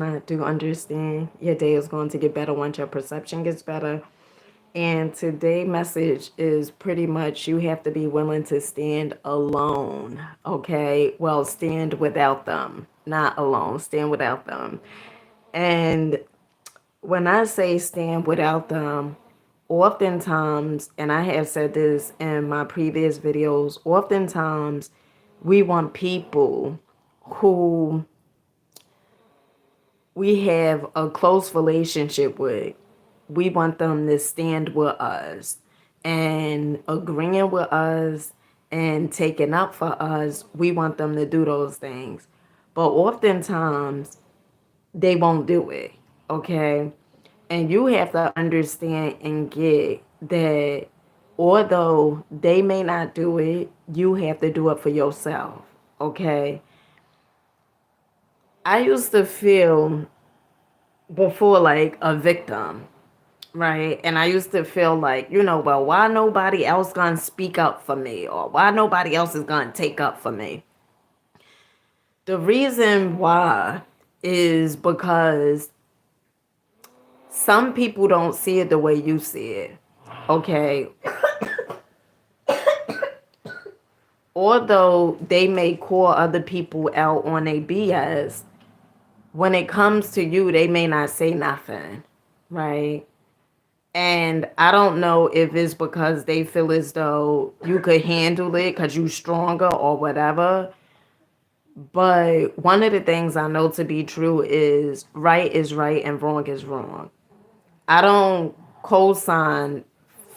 I do understand your day is going to get better once your perception gets better. And today's message is pretty much you have to be willing to stand alone. Okay. Well, stand without them, not alone, stand without them. And when I say stand without them, oftentimes, and I have said this in my previous videos, oftentimes we want people who we have a close relationship with, we want them to stand with us and agreeing with us and taking up for us. We want them to do those things. But oftentimes they won't do it. Okay. And you have to understand and get that although they may not do it, you have to do it for yourself. Okay. I used to feel before like a victim, right? And I used to feel like, well, why nobody else gonna speak up for me, or why nobody else is gonna take up for me? The reason why is because some people don't see it the way you see it. Okay. Although they may call other people out on their BS, when it comes to you, they may not say nothing, right? And I don't know if it's because they feel as though you could handle it because you're stronger or whatever. But one of the things I know to be true is right and wrong is wrong. I don't co-sign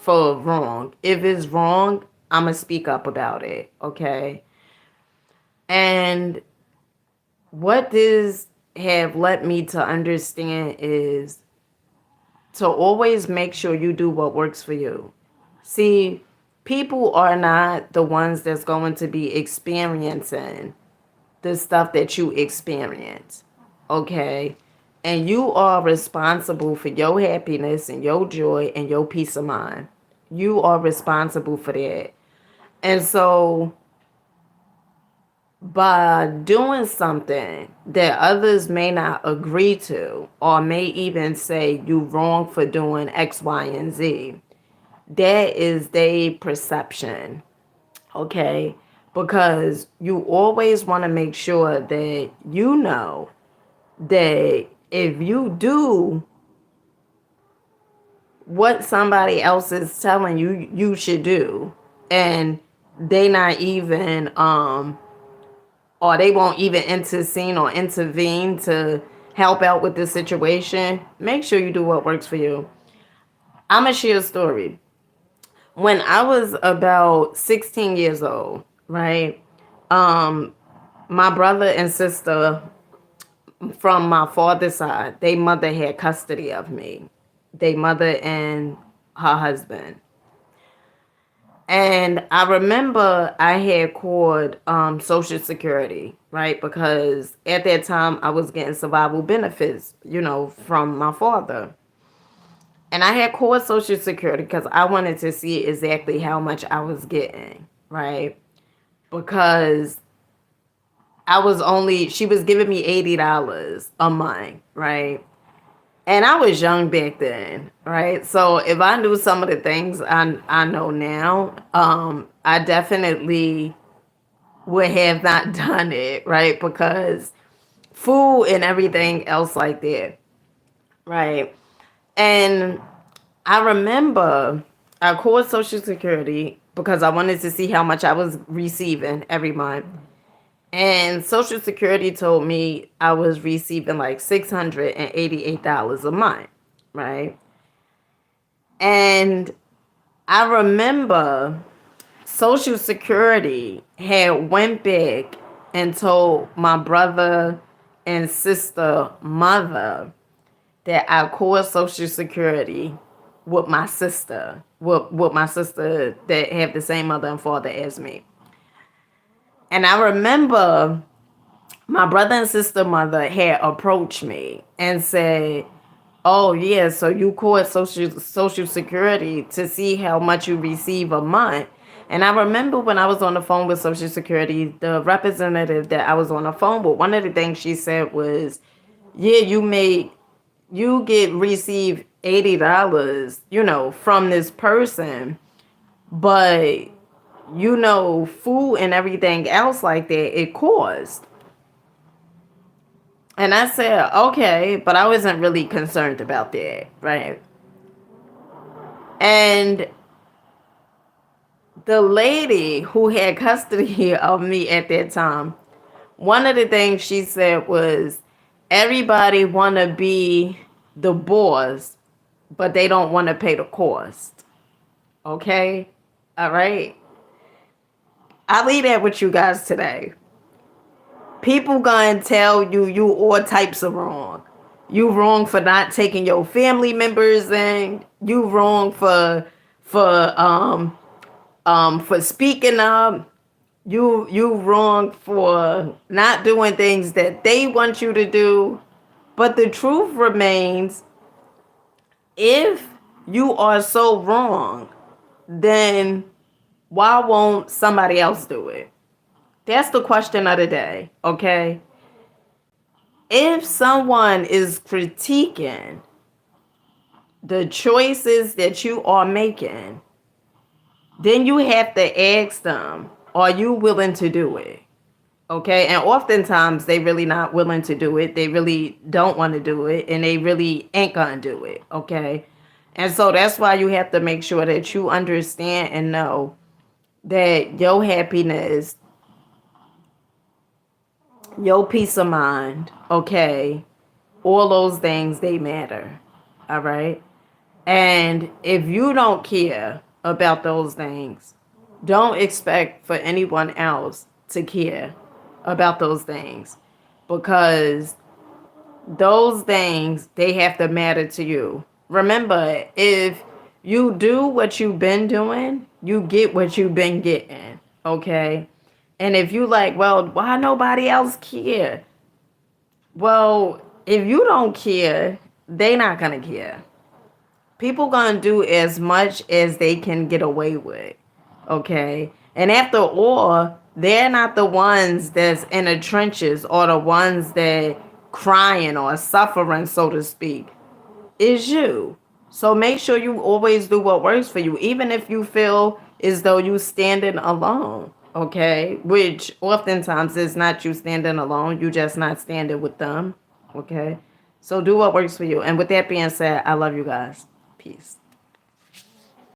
for wrong. If it's wrong, I'm going to speak up about it. Okay. And what this have led me to understand is to always make sure you do what works for you. See, people are not the ones that's going to be experiencing the stuff that you experience. Okay? And you are responsible for your happiness and your joy and your peace of mind. You are responsible for that. And so by doing something that others may not agree to, or may even say you wrong for doing X, Y, and Z, that is their perception. Okay? Because you always want to make sure that you know that if you do what somebody else is telling you you should do, and they not even or they won't even intercede or intervene to help out with the situation, make sure you do what works for you. I'm gonna share a story. When I was about 16 years old, right? Um, my brother and sister from my father's side, they mother had custody of me. They mother and her husband. And I remember I had called Social Security, right? Because at that time I was getting survival benefits, from my father. And I had called Social Security because I wanted to see exactly how much I was getting, right? Because she was giving me $80 a month, right? And I was young back then, right? So if I knew some of the things I know now, I definitely would have not done it, right? Because food and everything else like that, right? And I remember I called Social Security because I wanted to see how much I was receiving every month. And Social Security told me I was receiving like $688 a month, right? And I remember Social Security had went back and told my brother and sister mother that I called Social Security with my sister that have the same mother and father as me. And I remember my brother and sister mother had approached me and said, "Oh yeah, so you called Social Security to see how much you receive a month." And I remember when I was on the phone with Social Security, the representative that I was on the phone with, one of the things she said was, yeah, you get receive $80, from this person, but food and everything else like that, it costs. And I said, okay, but I wasn't really concerned about that, right? And the lady who had custody of me at that time, one of the things she said was, everybody want to be the boss, but they don't want to pay the cost. Okay? All right? I leave that with you guys today. People gonna tell you all types of wrong. You wrong for not taking your family members in. You wrong for speaking up. You wrong for not doing things that they want you to do. But the truth remains, if you are so wrong, then why won't somebody else do it? That's the question of the day, okay? If someone is critiquing the choices that you are making, then you have to ask them, are you willing to do it? Okay? And oftentimes they really not willing to do it. They really don't want to do it, and they really ain't gonna do it. Okay? And so that's why you have to make sure that you understand and know that your happiness, your peace of mind, okay, all those things, they matter. All right? And if you don't care about those things, don't expect for anyone else to care about those things, because those things, they have to matter to you. Remember, if you do what you've been doing, you get what you've been getting. Okay? And if you like, well, why nobody else care? Well, if you don't care, they not gonna care. People gonna do as much as they can get away with. Okay? And after all, they're not the ones that's in the trenches or the ones that crying or suffering, so to speak. It's you. So make sure you always do what works for you, even if you feel as though you standing alone. Okay? Which oftentimes is not you standing alone. You just not standing with them. Okay? So do what works for you. And with that being said, I love you guys. Peace.